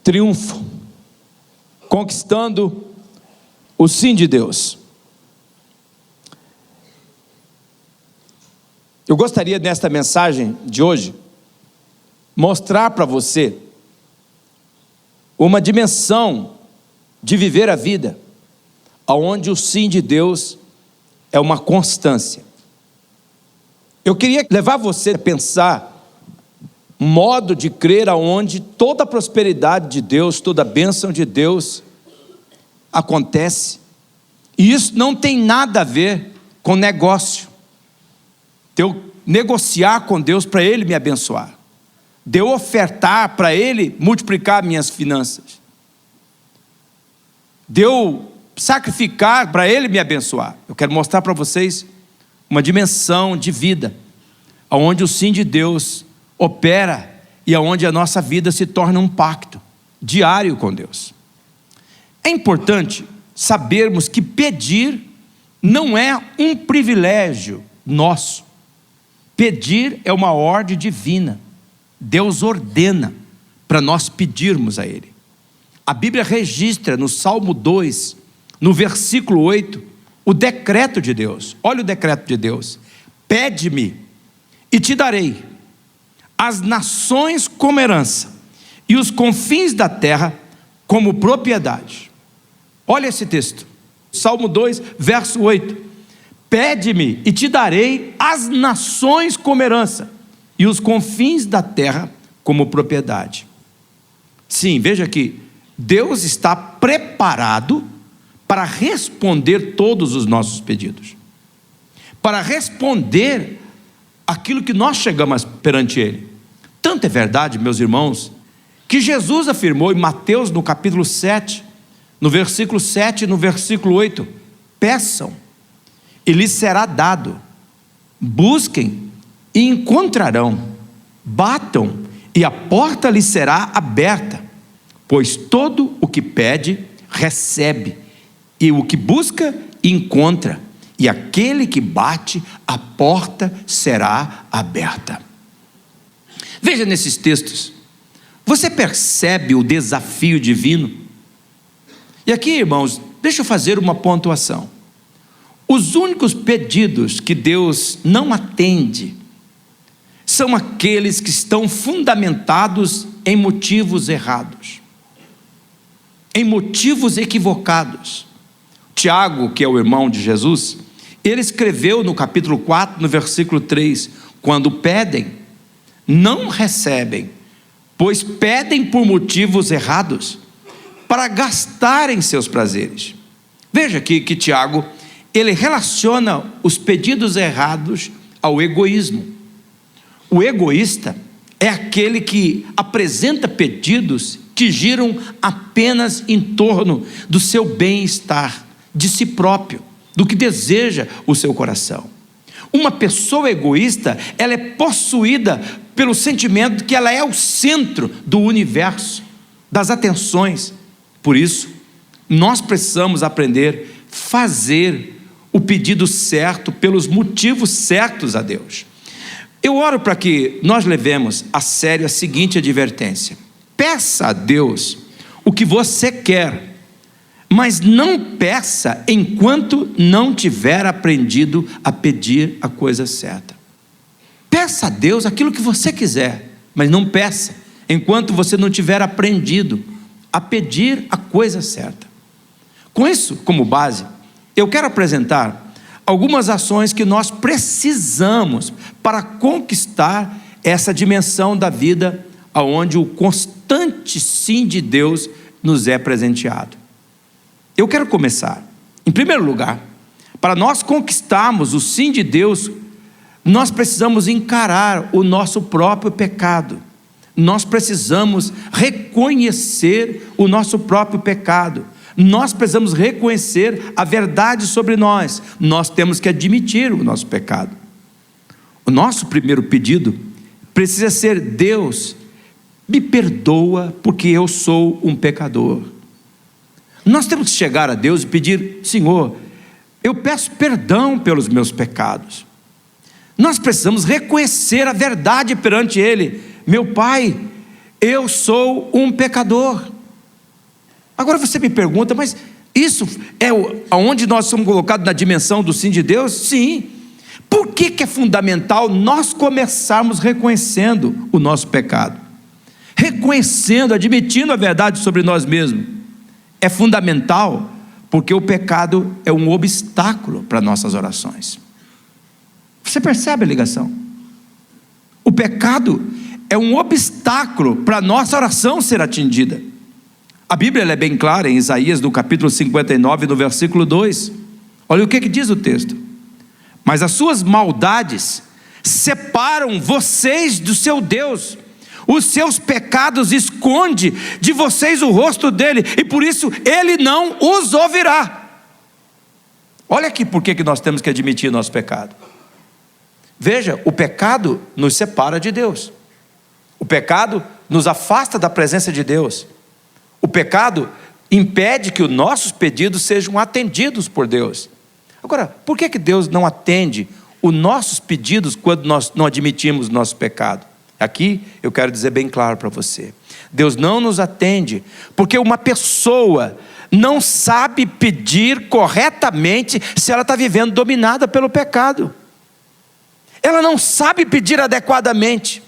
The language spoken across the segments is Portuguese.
triunfo, conquistando o sim de Deus. Eu gostaria nesta mensagem de hoje mostrar para você uma dimensão de viver a vida onde o sim de Deus é uma constância. Eu queria levar você a pensar um modo de crer onde toda a prosperidade de Deus, toda a bênção de Deus acontece, e isso não tem nada a ver com negócio, de eu negociar com Deus para Ele me abençoar, de eu ofertar para Ele multiplicar minhas finanças, de eu sacrificar para Ele me abençoar. Eu quero mostrar para vocês uma dimensão de vida, onde o sim de Deus opera e onde a nossa vida se torna um pacto diário com Deus. É importante sabermos que pedir não é um privilégio nosso. Pedir é uma ordem divina. Deus ordena para nós pedirmos a Ele. A Bíblia registra no Salmo 2, no versículo 8, o decreto de Deus. Olha o decreto de Deus: pede-me e te darei as nações como herança e os confins da terra como propriedade. Olha esse texto, Salmo 2, verso 8: pede-me e te darei as nações como herança e os confins da terra como propriedade. Sim, veja aqui, Deus está preparado para responder todos os nossos pedidos, para responder aquilo que nós chegamos perante Ele. Tanto é verdade, meus irmãos, que Jesus afirmou em Mateus, no capítulo 7, no versículo 7 e no versículo 8: peçam e lhes será dado, busquem e encontrarão, batam e a porta lhes será aberta, pois todo o que pede, recebe, e o que busca, encontra, e aquele que bate, a porta será aberta. Veja nesses textos, você percebe o desafio divino? E aqui, irmãos, deixa eu fazer uma pontuação. Os únicos pedidos que Deus não atende são aqueles que estão fundamentados em motivos errados, em motivos equivocados. Tiago, que é o irmão de Jesus, ele escreveu no capítulo 4, no versículo 3, quando pedem, não recebem, pois pedem por motivos errados, para gastarem seus prazeres. Veja aqui que Tiago, ele relaciona os pedidos errados ao egoísmo. O egoísta é aquele que apresenta pedidos que giram apenas em torno do seu bem-estar, de si próprio, do que deseja o seu coração. Uma pessoa egoísta, ela é possuída pelo sentimento que ela é o centro do universo, das atenções. Por isso, nós precisamos aprender a fazer o pedido certo, pelos motivos certos a Deus. Eu oro para que nós levemos a sério a seguinte advertência: peça a Deus o que você quer, mas não peça enquanto não tiver aprendido a pedir a coisa certa. Peça a Deus aquilo que você quiser, mas não peça enquanto você não tiver aprendido a pedir a coisa certa. Com isso como base, eu quero apresentar algumas ações que nós precisamos para conquistar essa dimensão da vida onde o constante sim de Deus nos é presenteado. Eu quero começar, em primeiro lugar, para nós conquistarmos o sim de Deus, nós precisamos encarar o nosso próprio pecado. Nós precisamos reconhecer o nosso próprio pecado. Nós precisamos reconhecer a verdade sobre nós. Nós temos que admitir o nosso pecado. O nosso primeiro pedido precisa ser: Deus, me perdoa porque eu sou um pecador. Nós temos que chegar a Deus e pedir: Senhor, eu peço perdão pelos meus pecados. Nós precisamos reconhecer a verdade perante Ele: meu Pai, eu sou um pecador. Agora você me pergunta, mas isso é aonde nós somos colocados na dimensão do sim de Deus? Sim. Por que é fundamental nós começarmos reconhecendo o nosso pecado? Reconhecendo, admitindo a verdade sobre nós mesmos. É fundamental porque o pecado é um obstáculo para nossas orações. Você percebe a ligação? O pecado é um obstáculo para a nossa oração ser atendida. A Bíblia ela é bem clara em Isaías, no capítulo 59, no versículo 2. Olha o que diz o texto. Mas as suas maldades separam vocês do seu Deus. Os seus pecados escondem de vocês o rosto dele, e por isso ele não os ouvirá. Olha aqui por que nós temos que admitir nosso pecado. Veja, o pecado nos separa de Deus. O pecado nos afasta da presença de Deus. O pecado impede que os nossos pedidos sejam atendidos por Deus. Agora, por que Deus não atende os nossos pedidos quando nós não admitimos nosso pecado? Aqui eu quero dizer bem claro para você. Deus não nos atende porque uma pessoa não sabe pedir corretamente se ela está vivendo dominada pelo pecado. Ela não sabe pedir adequadamente.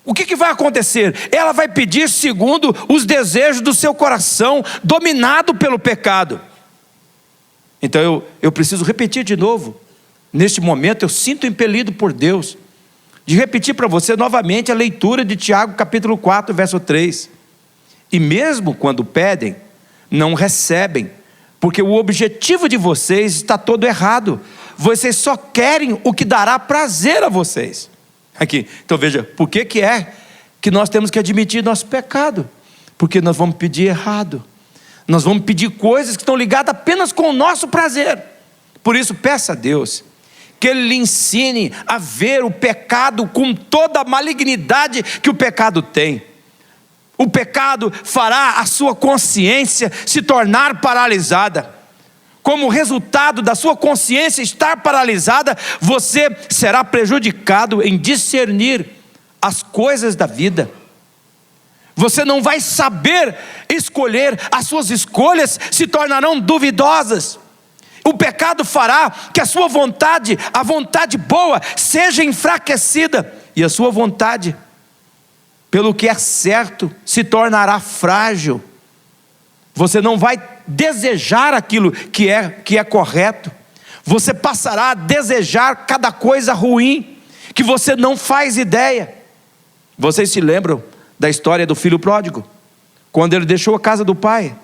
O que vai acontecer? Ela vai pedir segundo os desejos do seu coração, dominado pelo pecado. Então eu preciso repetir de novo. Neste momento eu sinto impelido por Deus de repetir para você novamente a leitura de Tiago capítulo 4, verso 3. E mesmo quando pedem, não recebem, porque o objetivo de vocês está todo errado. Vocês só querem o que dará prazer a vocês. Aqui, então veja, por que que nós temos que admitir nosso pecado? Porque nós vamos pedir errado. Nós vamos pedir coisas que estão ligadas apenas com o nosso prazer. Por isso, peça a Deus que Ele lhe ensine a ver o pecado com toda a malignidade que o pecado tem. O pecado fará a sua consciência se tornar paralisada. Como resultado da sua consciência estar paralisada, você será prejudicado em discernir as coisas da vida. Você não vai saber escolher, as suas escolhas se tornarão duvidosas. O pecado fará que a sua vontade, a vontade boa, seja enfraquecida, e a sua vontade, pelo que é certo, se tornará frágil. Você não vai desejar aquilo que é correto. Você passará a desejar cada coisa ruim, que você não faz ideia. Vocês se lembram da história do filho pródigo? Quando ele deixou a casa do pai,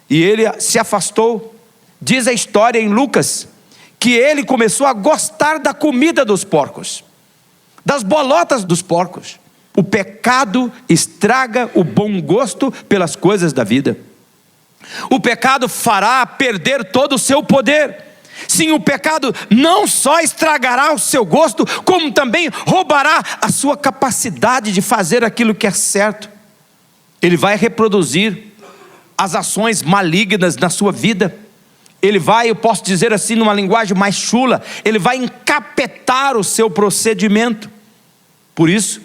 e ele se afastou. Diz a história em Lucas, que ele começou a gostar da comida dos porcos, das bolotas dos porcos. O pecado estraga o bom gosto pelas coisas da vida. O pecado fará perder todo o seu poder. Sim, o pecado não só estragará o seu gosto, como também roubará a sua capacidade de fazer aquilo que é certo. Ele vai reproduzir as ações malignas na sua vida. Ele vai, eu posso dizer assim numa linguagem mais chula, ele vai encapetar o seu procedimento. Por isso,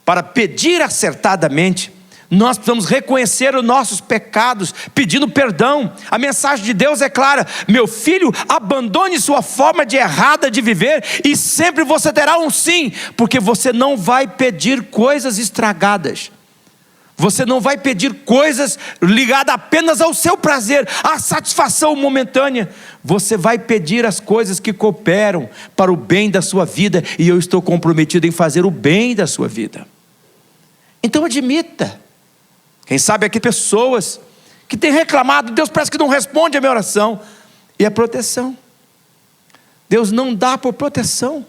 para pedir acertadamente, nós precisamos reconhecer os nossos pecados, pedindo perdão. A mensagem de Deus é clara: meu filho, abandone sua forma errada de viver, e sempre você terá um sim, porque você não vai pedir coisas estragadas. Você não vai pedir coisas ligadas apenas ao seu prazer, à satisfação momentânea. Você vai pedir as coisas que cooperam para o bem da sua vida, e eu estou comprometido em fazer o bem da sua vida. Então admita. Quem sabe aqui pessoas que têm reclamado: Deus parece que não responde a minha oração. E a proteção. Deus não dá por proteção,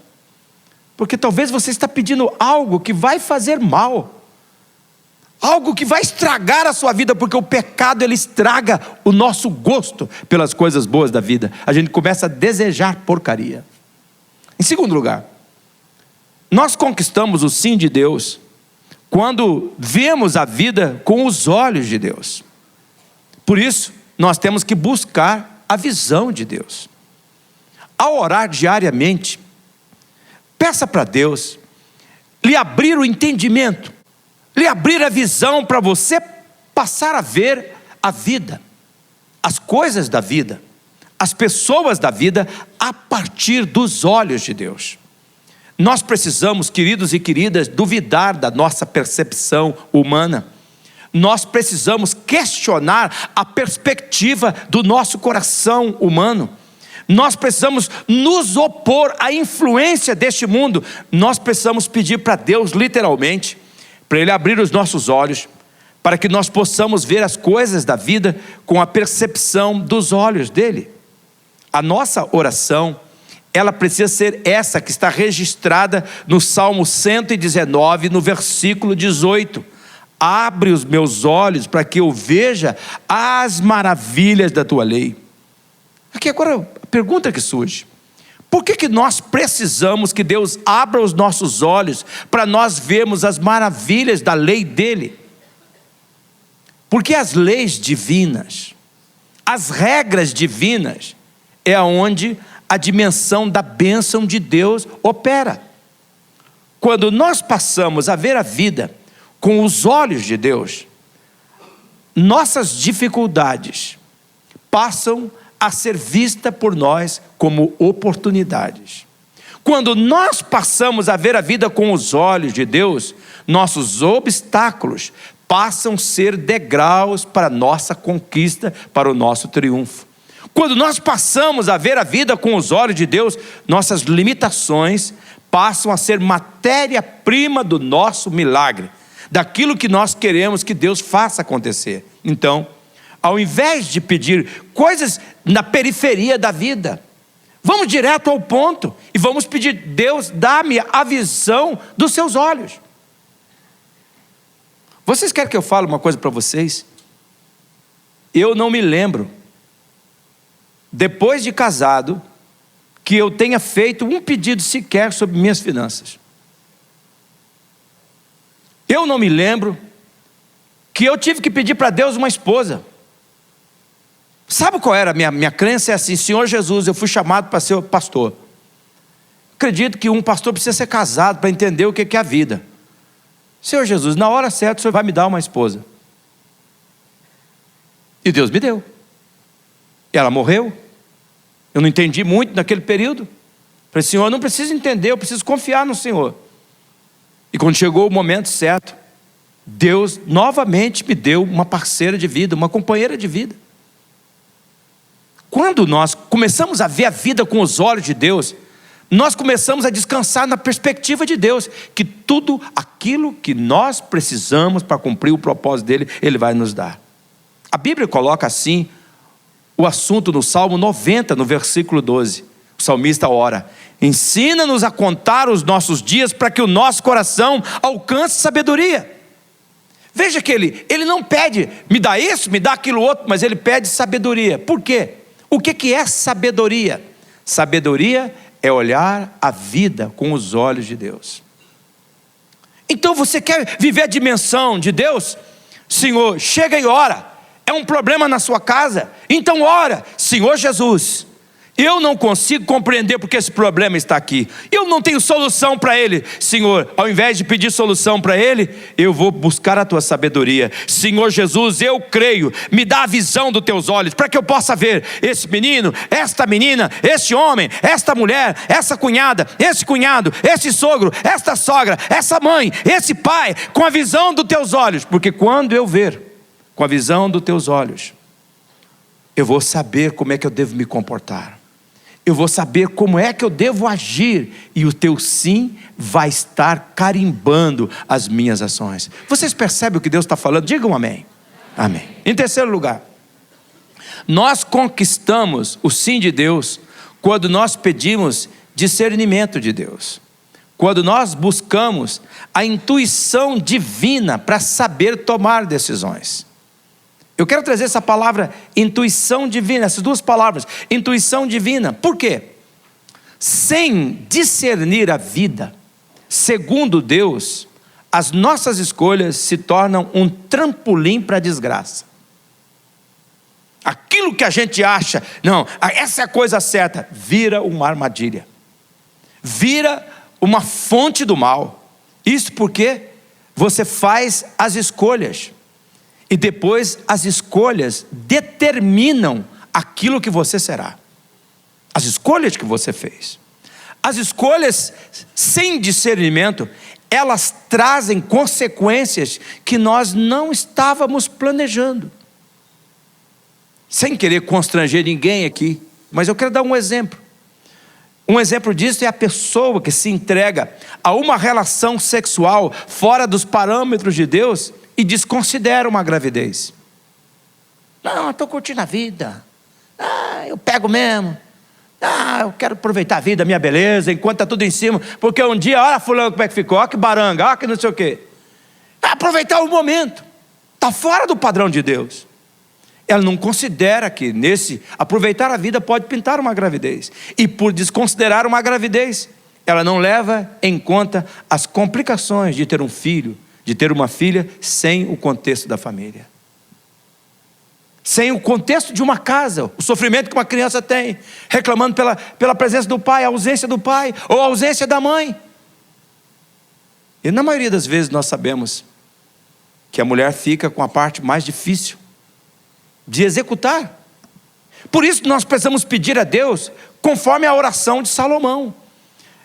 porque talvez você está pedindo algo que vai fazer mal, algo que vai estragar a sua vida, porque o pecado ele estraga o nosso gosto pelas coisas boas da vida. A gente começa a desejar porcaria. Em segundo lugar, nós conquistamos o sim de Deus quando vemos a vida com os olhos de Deus. Por isso, nós temos que buscar a visão de Deus. Ao orar diariamente, peça para Deus lhe abrir o entendimento lhe abrir a visão para você passar a ver a vida, as coisas da vida, as pessoas da vida, a partir dos olhos de Deus. Nós precisamos, queridos e queridas, duvidar da nossa percepção humana. Nós precisamos questionar a perspectiva do nosso coração humano. Nós precisamos nos opor à influência deste mundo. Nós precisamos pedir para Deus, literalmente, para Ele abrir os nossos olhos, para que nós possamos ver as coisas da vida com a percepção dos olhos dEle. A nossa oração, ela precisa ser essa que está registrada no Salmo 119, no versículo 18. Abre os meus olhos para que eu veja as maravilhas da tua lei. Aqui agora a pergunta que surge: por que nós precisamos que Deus abra os nossos olhos para nós vermos as maravilhas da lei dEle? Porque as leis divinas, as regras divinas, é onde a dimensão da bênção de Deus opera. Quando nós passamos a ver a vida com os olhos de Deus, nossas dificuldades passam a ser vistas por nós como oportunidades. Quando nós passamos a ver a vida com os olhos de Deus, nossos obstáculos passam a ser degraus para a nossa conquista, para o nosso triunfo. Quando nós passamos a ver a vida com os olhos de Deus, nossas limitações passam a ser matéria-prima do nosso milagre, daquilo que nós queremos que Deus faça acontecer. Então, ao invés de pedir coisas na periferia da vida, vamos direto ao ponto e vamos pedir: Deus, dá-me a visão dos seus olhos. Vocês querem que eu fale uma coisa para vocês? Eu não me lembro, depois de casado, que eu tenha feito um pedido sequer sobre minhas finanças. Eu não me lembro que eu tive que pedir para Deus uma esposa. Sabe qual era a minha crença? É assim: Senhor Jesus, eu fui chamado para ser pastor. Acredito que um pastor precisa ser casado para entender o que é a vida. Senhor Jesus, na hora certa o Senhor vai me dar uma esposa. E Deus me deu. Ela morreu. Eu não entendi muito naquele período. Falei: Senhor, eu não preciso entender, eu preciso confiar no Senhor. E quando chegou o momento certo, Deus novamente me deu uma parceira de vida, uma companheira de vida. Quando nós começamos a ver a vida com os olhos de Deus, nós começamos a descansar na perspectiva de Deus, que tudo aquilo que nós precisamos para cumprir o propósito dEle, Ele vai nos dar. A Bíblia coloca assim o assunto no Salmo 90, no versículo 12. O salmista ora: ensina-nos a contar os nossos dias para que o nosso coração alcance sabedoria. Veja que ele não pede, me dá isso, me dá aquilo outro, mas ele pede sabedoria. Por quê? O que é sabedoria? Sabedoria é olhar a vida com os olhos de Deus. Então você quer viver a dimensão de Deus? Senhor, chega e ora. É um problema na sua casa? Então ora: Senhor Jesus, eu não consigo compreender porque esse problema está aqui. Eu não tenho solução para ele. Senhor, ao invés de pedir solução para ele, eu vou buscar a tua sabedoria. Senhor Jesus, eu creio, me dá a visão dos teus olhos, para que eu possa ver esse menino, esta menina, este homem, esta mulher, essa cunhada, esse cunhado, esse sogro, esta sogra, essa mãe, esse pai, com a visão dos teus olhos. Porque quando eu ver com a visão dos teus olhos, eu vou saber como é que eu devo me comportar. Eu vou saber como é que eu devo agir, e o teu sim vai estar carimbando as minhas ações. Vocês percebem o que Deus está falando? Digam amém. Amém. Em terceiro lugar, nós conquistamos o sim de Deus quando nós pedimos discernimento de Deus. Quando nós buscamos a intuição divina para saber tomar decisões. Eu quero trazer essa palavra intuição divina, essas duas palavras, intuição divina. Por quê? Sem discernir a vida, segundo Deus, as nossas escolhas se tornam um trampolim para a desgraça. Aquilo que a gente acha, não, essa é a coisa certa, vira uma armadilha. Vira uma fonte do mal. Isso porque você faz as escolhas. E depois as escolhas determinam aquilo que você será. As escolhas que você fez. As escolhas sem discernimento, elas trazem consequências que nós não estávamos planejando. Sem querer constranger ninguém aqui, mas eu quero dar um exemplo. Um exemplo disso é a pessoa que se entrega a uma relação sexual fora dos parâmetros de Deus e desconsidera uma gravidez. Não, eu estou curtindo a vida. Eu pego mesmo. Eu quero aproveitar a vida, a minha beleza, enquanto está tudo em cima. Porque um dia, olha fulano como é que ficou, olha que baranga, olha que não sei o quê. Aproveitar o momento. Está fora do padrão de Deus. Ela não considera que nesse aproveitar a vida pode pintar uma gravidez. E por desconsiderar uma gravidez, ela não leva em conta as complicações de ter um filho, de ter uma filha, sem o contexto da família. Sem o contexto de uma casa, o sofrimento que uma criança tem, reclamando pela presença do pai, a ausência do pai, ou a ausência da mãe. E na maioria das vezes nós sabemos que a mulher fica com a parte mais difícil de executar. Por isso nós precisamos pedir a Deus conforme a oração de Salomão.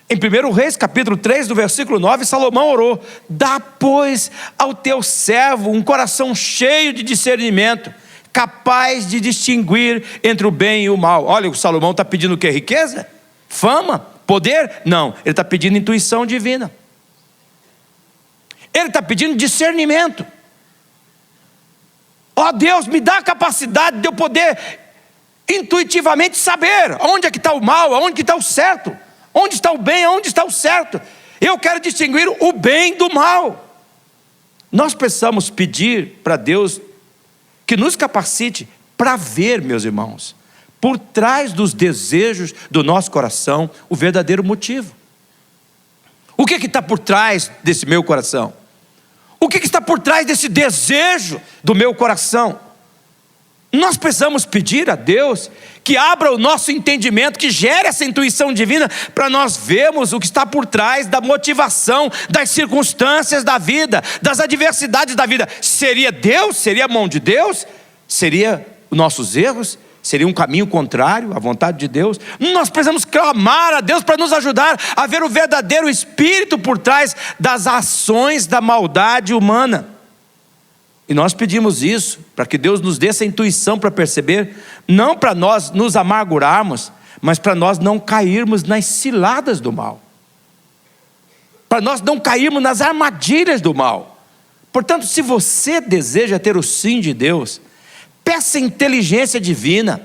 Em 1 Reis, capítulo 3, do versículo 9, Salomão orou: dá, pois, ao teu servo um coração cheio de discernimento, capaz de distinguir entre o bem e o mal. Olha, o Salomão está pedindo o quê? Riqueza? Fama? Poder? Não, ele está pedindo intuição divina. Ele está pedindo discernimento. Ó Deus, me dá a capacidade de eu poder intuitivamente saber onde é que está o mal, onde que está o certo, onde está o bem, onde está o certo. Eu quero distinguir o bem do mal. Nós precisamos pedir para Deus que nos capacite para ver, meus irmãos, por trás dos desejos do nosso coração, o verdadeiro motivo. O que está por trás desse meu coração? O que está por trás desse desejo do meu coração? Nós precisamos pedir a Deus que abra o nosso entendimento, que gere essa intuição divina, para nós vermos o que está por trás da motivação, das circunstâncias da vida, das adversidades da vida. Seria Deus? Seria a mão de Deus? Seria os nossos erros? Seria um caminho contrário à vontade de Deus? Nós precisamos clamar a Deus para nos ajudar a ver o verdadeiro espírito por trás das ações da maldade humana. E nós pedimos isso para que Deus nos dê essa intuição para perceber, não para nós nos amargurarmos, mas para nós não cairmos nas ciladas do mal, para nós não cairmos nas armadilhas do mal. Portanto, se você deseja ter o sim de Deus, peça inteligência divina,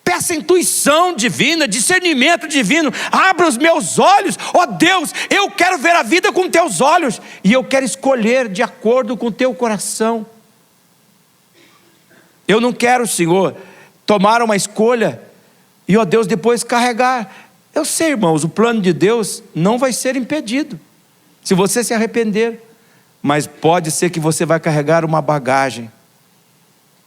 peça intuição divina, discernimento divino. Abra os meus olhos, ó Deus, eu quero ver a vida com teus olhos, e eu quero escolher de acordo com o teu coração. Eu não quero, Senhor, tomar uma escolha e, ó Deus, depois carregar. Eu sei, irmãos, o plano de Deus não vai ser impedido se você se arrepender, mas pode ser que você vai carregar uma bagagem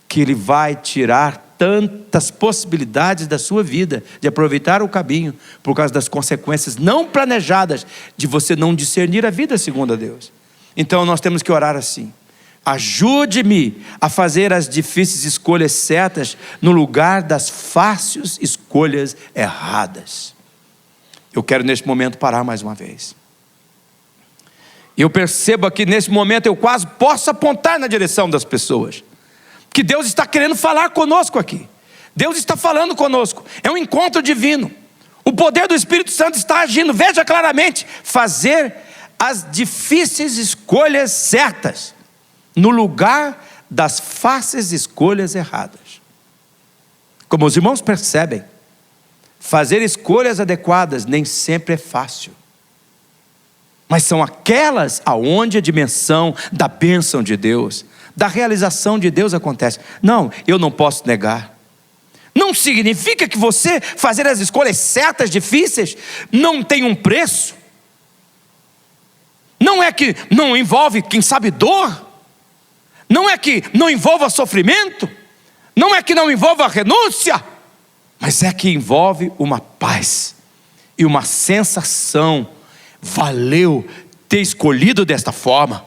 que Ele vai tirar tantas possibilidades da sua vida de aproveitar o caminho, por causa das consequências não planejadas de você não discernir a vida segundo a Deus. Então nós temos que orar assim: ajude-me a fazer as difíceis escolhas certas no lugar das fáceis escolhas erradas. Eu quero neste momento parar mais uma vez. E eu percebo aqui nesse momento, eu quase posso apontar na direção das pessoas, que Deus está querendo falar conosco aqui. Deus está falando conosco. É um encontro divino. O poder do Espírito Santo está agindo. Veja claramente: fazer as difíceis escolhas certas no lugar das fáceis escolhas erradas. Como os irmãos percebem, fazer escolhas adequadas nem sempre é fácil, mas são aquelas aonde a dimensão da bênção de Deus, da realização de Deus acontece. Não, eu não posso negar. Não significa que você fazer as escolhas certas, difíceis, não tem um preço. Não é que não envolve, quem sabe, dor. Não é que não envolva sofrimento. Não é que não envolva renúncia. Mas é que envolve uma paz e uma sensação: valeu ter escolhido desta forma.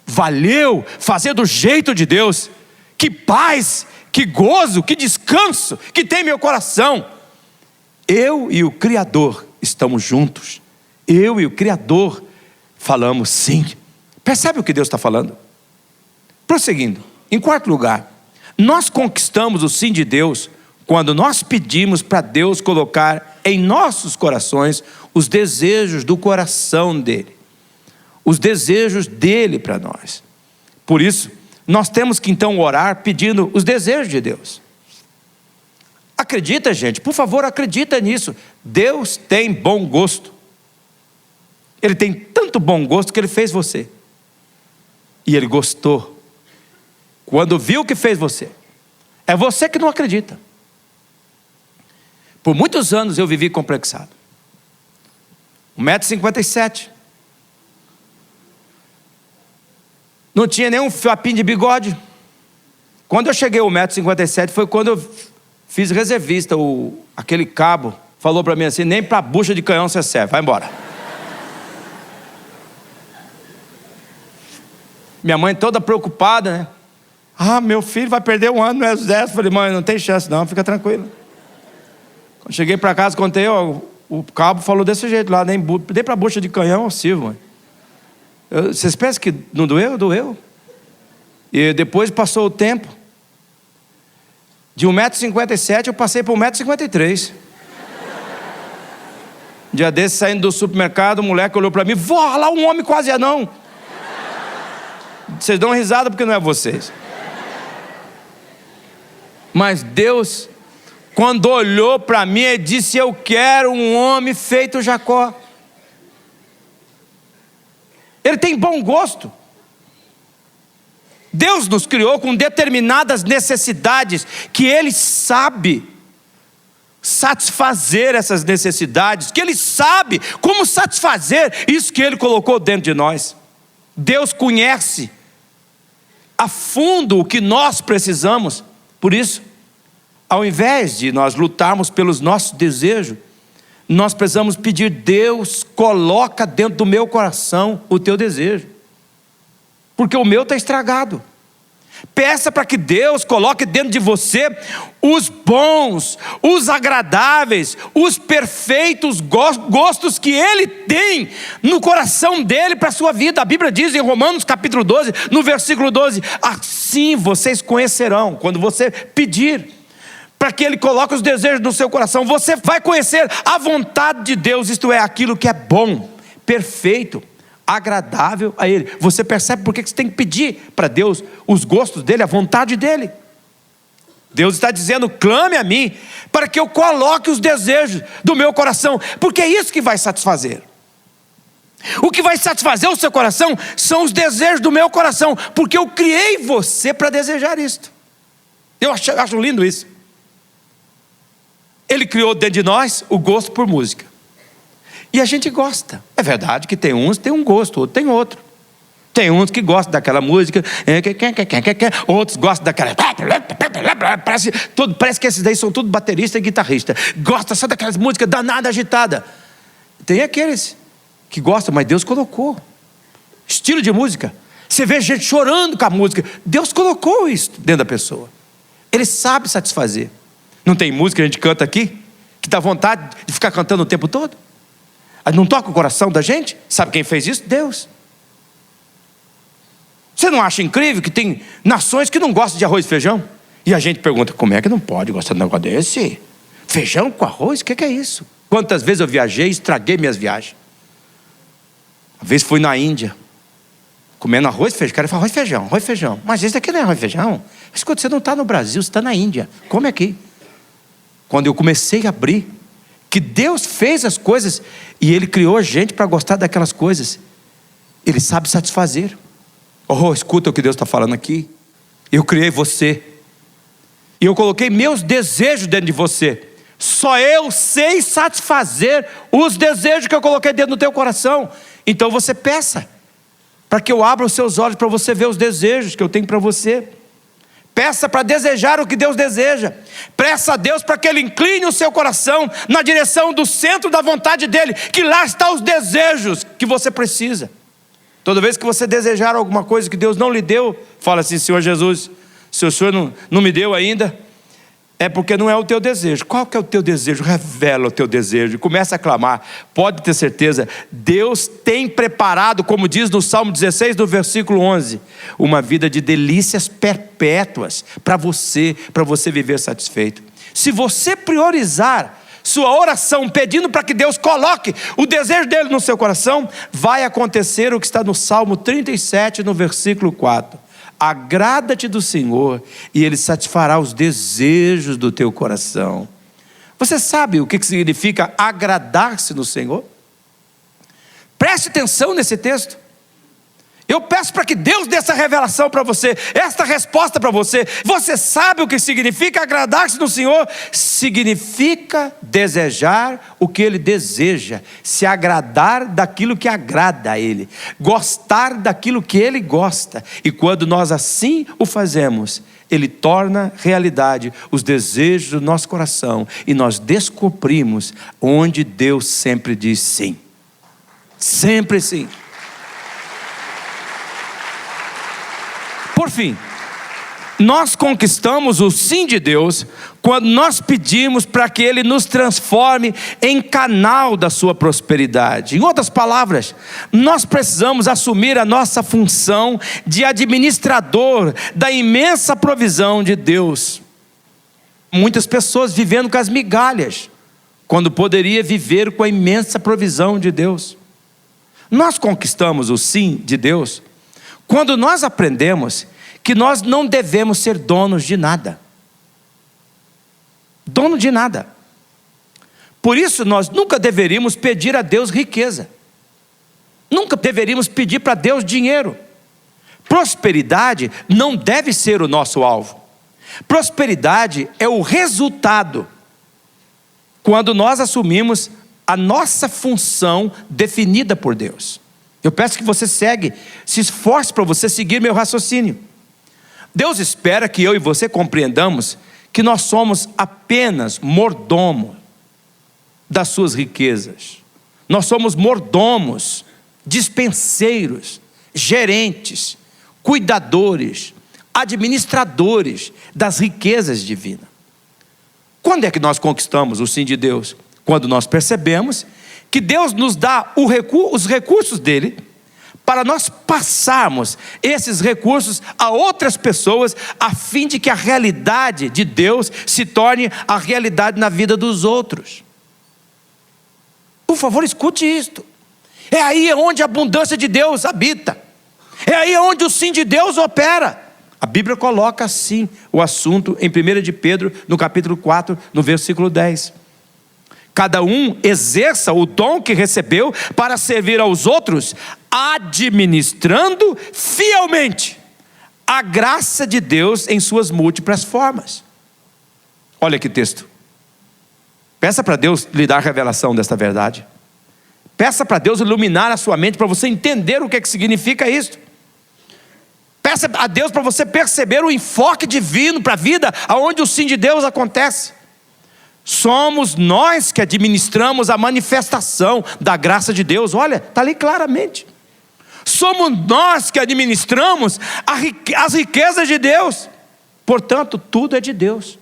valeu fazer do jeito de Deus. Que paz, que gozo, que descanso que tem meu coração. Eu e o Criador estamos juntos. Eu e o Criador falamos sim. Percebe o que Deus está falando? Prosseguindo, em quarto lugar, nós conquistamos o sim de Deus quando nós pedimos para Deus colocar em nossos corações os desejos do coração dele, os desejos dele para nós. Por isso, nós temos que então orar pedindo os desejos de Deus. Acredita, gente, por favor, acredita nisso. Deus tem bom gosto. Ele tem tanto bom gosto que Ele fez você. E Ele gostou quando viu que fez você. É você que não acredita. Por muitos anos eu vivi complexado. 1,57 m. Não tinha nenhum fiapinho de bigode. Quando eu cheguei a 1,57 m foi quando eu fiz reservista. Aquele cabo falou para mim assim: nem para bucha de canhão você serve, vai embora. Minha mãe toda preocupada, né? Ah, meu filho vai perder um ano no exército. Falei: mãe, não tem chance não, fica tranquilo. Quando cheguei para casa, contei, ó, o cabo falou desse jeito lá, nem para bucha de canhão, Silvio, mãe. Vocês pensam que não doeu? Doeu. E depois passou o tempo. De 1,57 m eu passei para 1,53 m. Um dia desse, saindo do supermercado, o moleque olhou para mim: vó, lá um homem quase anão. Vocês dão risada porque não é vocês. Mas Deus, quando olhou para mim, Ele disse: eu quero um homem feito Jacó. Ele tem bom gosto. Deus nos criou com determinadas necessidades que Ele sabe satisfazer essas necessidades, que Ele sabe como satisfazer isso que Ele colocou dentro de nós. Deus conhece a fundo o que nós precisamos. Por isso, ao invés de nós lutarmos pelos nossos desejos, nós precisamos pedir: Deus, coloca dentro do meu coração o teu desejo, porque o meu está estragado. Peça para que Deus coloque dentro de você os bons, os agradáveis, os perfeitos gostos que Ele tem no coração dEle para a sua vida. A Bíblia diz em Romanos capítulo 12, no versículo 12: assim vocês conhecerão, quando você pedir para que Ele coloque os desejos no seu coração, você vai conhecer a vontade de Deus, isto é, aquilo que é bom, perfeito, agradável a Ele. Você percebe por que você tem que pedir para Deus os gostos dEle, a vontade dEle. Deus está dizendo: clame a mim, para que eu coloque os desejos do meu coração, porque é isso que vai satisfazer. O que vai satisfazer o seu coração são os desejos do meu coração, porque eu criei você para desejar isto. Eu acho lindo isso. Ele criou dentro de nós o gosto por música. E a gente gosta. É verdade que tem uns que tem um gosto, outro tem outro. Tem uns que gostam daquela música, outros gostam daquela... Parece que esses daí são tudo baterista e guitarrista. Gosta só daquelas músicas danadas, agitadas. Tem aqueles que gostam, mas Deus colocou estilo de música. Você vê gente chorando com a música. Deus colocou isso dentro da pessoa. Ele sabe satisfazer. Não tem música que a gente canta aqui que dá vontade de ficar cantando o tempo todo? Não toca o coração da gente? Sabe quem fez isso? Deus. Você não acha incrível que tem nações que não gostam de arroz e feijão? E a gente pergunta: como é que não pode gostar de um negócio desse? Feijão com arroz? O que é isso? Quantas vezes eu viajei e estraguei minhas viagens? Uma vez fui na Índia, comendo arroz e feijão. O cara fala: arroz e feijão. Mas esse daqui não é arroz e feijão. Escuta, você não está no Brasil, você está na Índia. Come aqui. Quando eu comecei a abrir, que Deus fez as coisas e Ele criou a gente para gostar daquelas coisas, Ele sabe satisfazer. Oh, escuta o que Deus está falando aqui. Eu criei você e eu coloquei meus desejos dentro de você. Só eu sei satisfazer os desejos que eu coloquei dentro do teu coração. Então você peça para que eu abra os seus olhos para você ver os desejos que eu tenho para você. Peça para desejar o que Deus deseja. Peça a Deus para que Ele incline o seu coração na direção do centro da vontade dEle, que lá estão os desejos que você precisa. Toda vez que você desejar alguma coisa que Deus não lhe deu, fala assim: Senhor Jesus, se o Senhor não me deu ainda, é porque não é o teu desejo. Qual que é o teu desejo? Revela o teu desejo e começa a clamar. Pode ter certeza, Deus tem preparado, como diz no Salmo 16, no versículo 11, uma vida de delícias perpétuas para você viver satisfeito. Se você priorizar sua oração pedindo para que Deus coloque o desejo dele no seu coração, vai acontecer o que está no Salmo 37, no versículo 4. Agrada-te do Senhor e Ele satisfará os desejos do teu coração. Você sabe o que significa agradar-se no Senhor? Preste atenção nesse texto. Eu peço para que Deus dê essa revelação para você, esta resposta para você. Você sabe o que significa agradar-se no Senhor? Significa desejar o que Ele deseja, se agradar daquilo que agrada a Ele, gostar daquilo que Ele gosta. E quando nós assim o fazemos, Ele torna realidade os desejos do nosso coração, e nós descobrimos onde Deus sempre diz sim. Sempre sim. Por fim, nós conquistamos o sim de Deus quando nós pedimos para que Ele nos transforme em canal da sua prosperidade. Em outras palavras, nós precisamos assumir a nossa função de administrador da imensa provisão de Deus. Muitas pessoas vivendo com as migalhas, quando poderia viver com a imensa provisão de Deus. Nós conquistamos o sim de Deus quando nós aprendemos que nós não devemos ser donos de nada. Dono de nada. Por isso nós nunca deveríamos pedir a Deus riqueza. Nunca deveríamos pedir para Deus dinheiro. Prosperidade não deve ser o nosso alvo. Prosperidade é o resultado quando nós assumimos a nossa função definida por Deus. Eu peço que você se esforce para você seguir meu raciocínio. Deus espera que eu e você compreendamos que nós somos apenas mordomos das suas riquezas. Nós somos mordomos, dispenseiros, gerentes, cuidadores, administradores das riquezas divinas. Quando é que nós conquistamos o sim de Deus? Quando nós percebemos que Deus nos dá os recursos dele, para nós passarmos esses recursos a outras pessoas, a fim de que a realidade de Deus se torne a realidade na vida dos outros. Por favor, escute isto. É aí onde a abundância de Deus habita. É aí onde o sim de Deus opera. A Bíblia coloca assim o assunto em 1 de Pedro, no capítulo 4, no versículo 10. Cada um exerça o dom que recebeu para servir aos outros, administrando fielmente a graça de Deus em suas múltiplas formas. Olha que texto. Peça para Deus lhe dar revelação desta verdade. Peça para Deus iluminar a sua mente para você entender o que significa isso. Peça a Deus para você perceber o enfoque divino para a vida, aonde o sim de Deus acontece. Somos nós que administramos a manifestação da graça de Deus. Olha, está ali claramente. Somos nós que administramos as riquezas de Deus. Portanto, tudo é de Deus.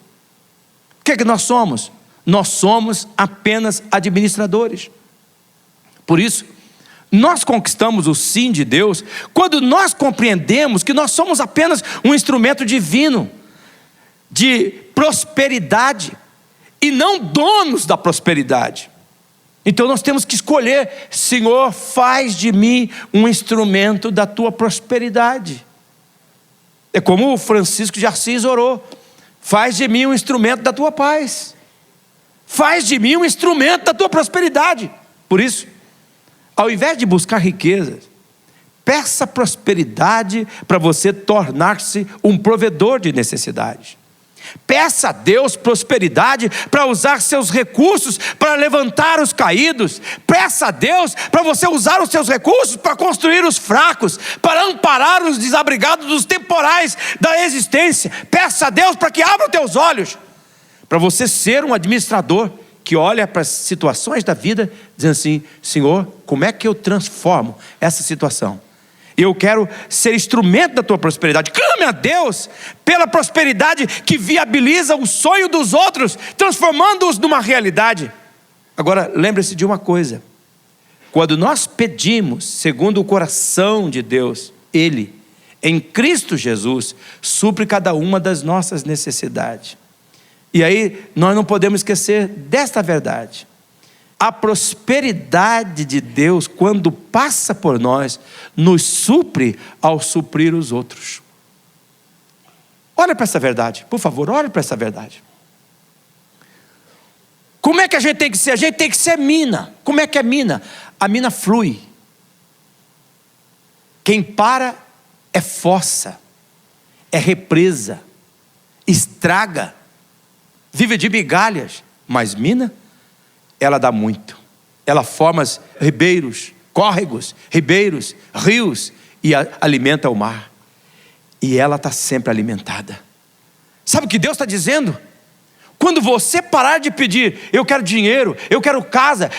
O que é que nós somos? Nós somos apenas administradores. Por isso, nós conquistamos o sim de Deus quando nós compreendemos que nós somos apenas um instrumento divino de prosperidade e não donos da prosperidade. Então nós temos que escolher: Senhor, faz de mim um instrumento da tua prosperidade. É como o Francisco de Assis orou: faz de mim um instrumento da tua paz, faz de mim um instrumento da tua prosperidade. Por isso, ao invés de buscar riquezas, peça prosperidade para você tornar-se um provedor de necessidades. Peça a Deus prosperidade para usar seus recursos para levantar os caídos. Peça a Deus para você usar os seus recursos para construir os fracos, para amparar os desabrigados dos temporais da existência. Peça a Deus para que abra os teus olhos, para você ser um administrador que olha para as situações da vida dizendo assim: Senhor, como é que eu transformo essa situação e eu quero ser instrumento da tua prosperidade. Clame a Deus pela prosperidade que viabiliza o sonho dos outros, transformando-os numa realidade. Agora, lembre-se de uma coisa: quando nós pedimos segundo o coração de Deus, Ele, em Cristo Jesus, supre cada uma das nossas necessidades. E aí, nós não podemos esquecer desta verdade: a prosperidade de Deus, quando passa por nós, nos supre ao suprir os outros. Olha para essa verdade, por favor, olha para essa verdade. Como é que a gente tem que ser? A gente tem que ser mina. Como é que é mina? A mina flui. Quem para é fossa, é represa, estraga, vive de migalhas. Mas mina, ela dá muito. Ela forma ribeiros, córregos, ribeiros, rios, e alimenta o mar. E ela está sempre alimentada. Sabe o que Deus está dizendo? Quando você parar de pedir, eu quero dinheiro, eu quero casa,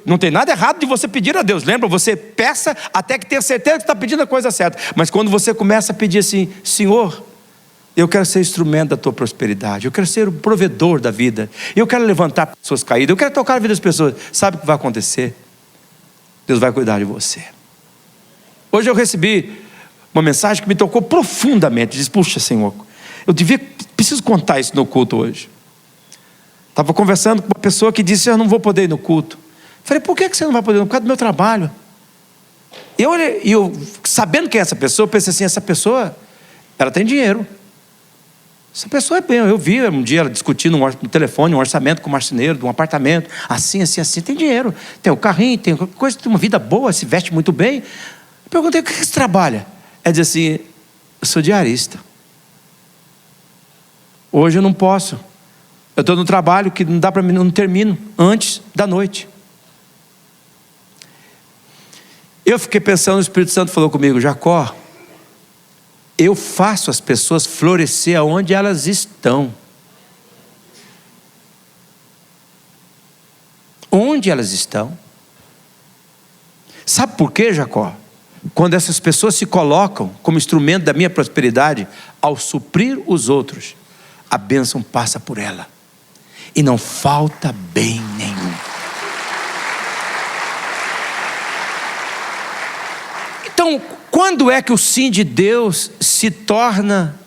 não tem nada errado de você pedir a Deus. Lembra? Você peça até que tenha certeza que está pedindo a coisa certa. Mas quando você começa a pedir assim: Senhor, eu quero ser instrumento da tua prosperidade, eu quero ser o provedor da vida, eu quero levantar pessoas caídas, eu quero tocar a vida das pessoas. Sabe o que vai acontecer? Deus vai cuidar de você. Hoje eu recebi uma mensagem que me tocou profundamente. Diz: puxa, Senhor, preciso contar isso no culto hoje. Estava conversando com uma pessoa que disse: eu não vou poder ir no culto. Falei: por que você não vai poder ir? Por causa do meu trabalho. Eu sabendo quem é essa pessoa, eu pensei assim: essa pessoa, ela tem dinheiro. Essa pessoa é bem. Eu vi um dia ela discutindo no telefone um orçamento com o marceneiro de um apartamento, assim, tem dinheiro, tem o carrinho, tem coisa, tem uma vida boa, se veste muito bem. Eu perguntei: o que você trabalha? Ela disse assim: eu sou diarista. Hoje eu não posso. Eu estou no trabalho que não dá para mim, não termino antes da noite. Eu fiquei pensando, o Espírito Santo falou comigo: Jacó, eu faço as pessoas florescer aonde elas estão. Onde elas estão. Sabe por quê, Jacó? Quando essas pessoas se colocam como instrumento da minha prosperidade, ao suprir os outros, a bênção passa por ela. E não falta bem nenhum. Então, quando é que o sim de Deus se torna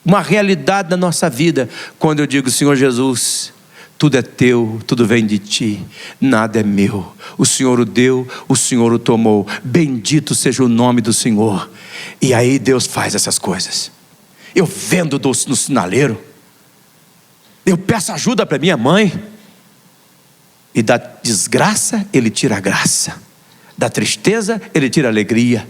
uma realidade na nossa vida? Quando eu digo: Senhor Jesus, tudo é teu, tudo vem de ti, nada é meu. O Senhor o deu, o Senhor o tomou. Bendito seja o nome do Senhor. E aí Deus faz essas coisas. Eu vendo no sinaleiro, eu peço ajuda para minha mãe, e da desgraça Ele tira a graça, da tristeza Ele tira a alegria,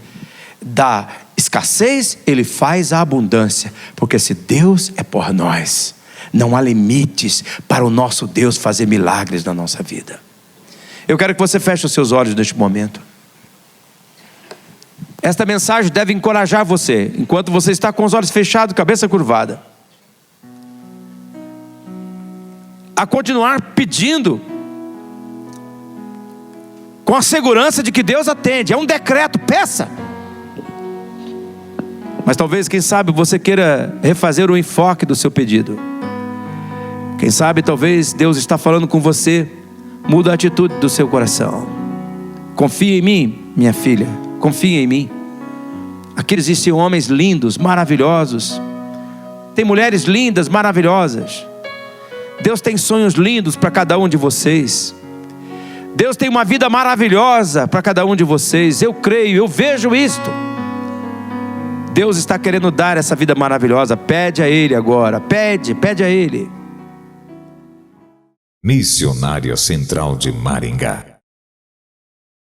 da escassez Ele faz a abundância. Porque se Deus é por nós, não há limites para o nosso Deus fazer milagres na nossa vida. Eu quero que você feche os seus olhos neste momento. Esta mensagem deve encorajar você, enquanto você está com os olhos fechados, cabeça curvada, a continuar pedindo, com a segurança de que Deus atende. É um decreto, peça. Mas talvez, quem sabe, você queira refazer o enfoque do seu pedido. Quem sabe, talvez Deus está falando com você: muda a atitude do seu coração. Confia em mim, minha filha, confia em mim. Aqui existem homens lindos, maravilhosos. Tem mulheres lindas, maravilhosas. Deus tem sonhos lindos para cada um de vocês. Deus tem uma vida maravilhosa para cada um de vocês. Eu creio, eu vejo isto. Deus está querendo dar essa vida maravilhosa. Pede a Ele agora, pede a Ele. Missionária Central de Maringá.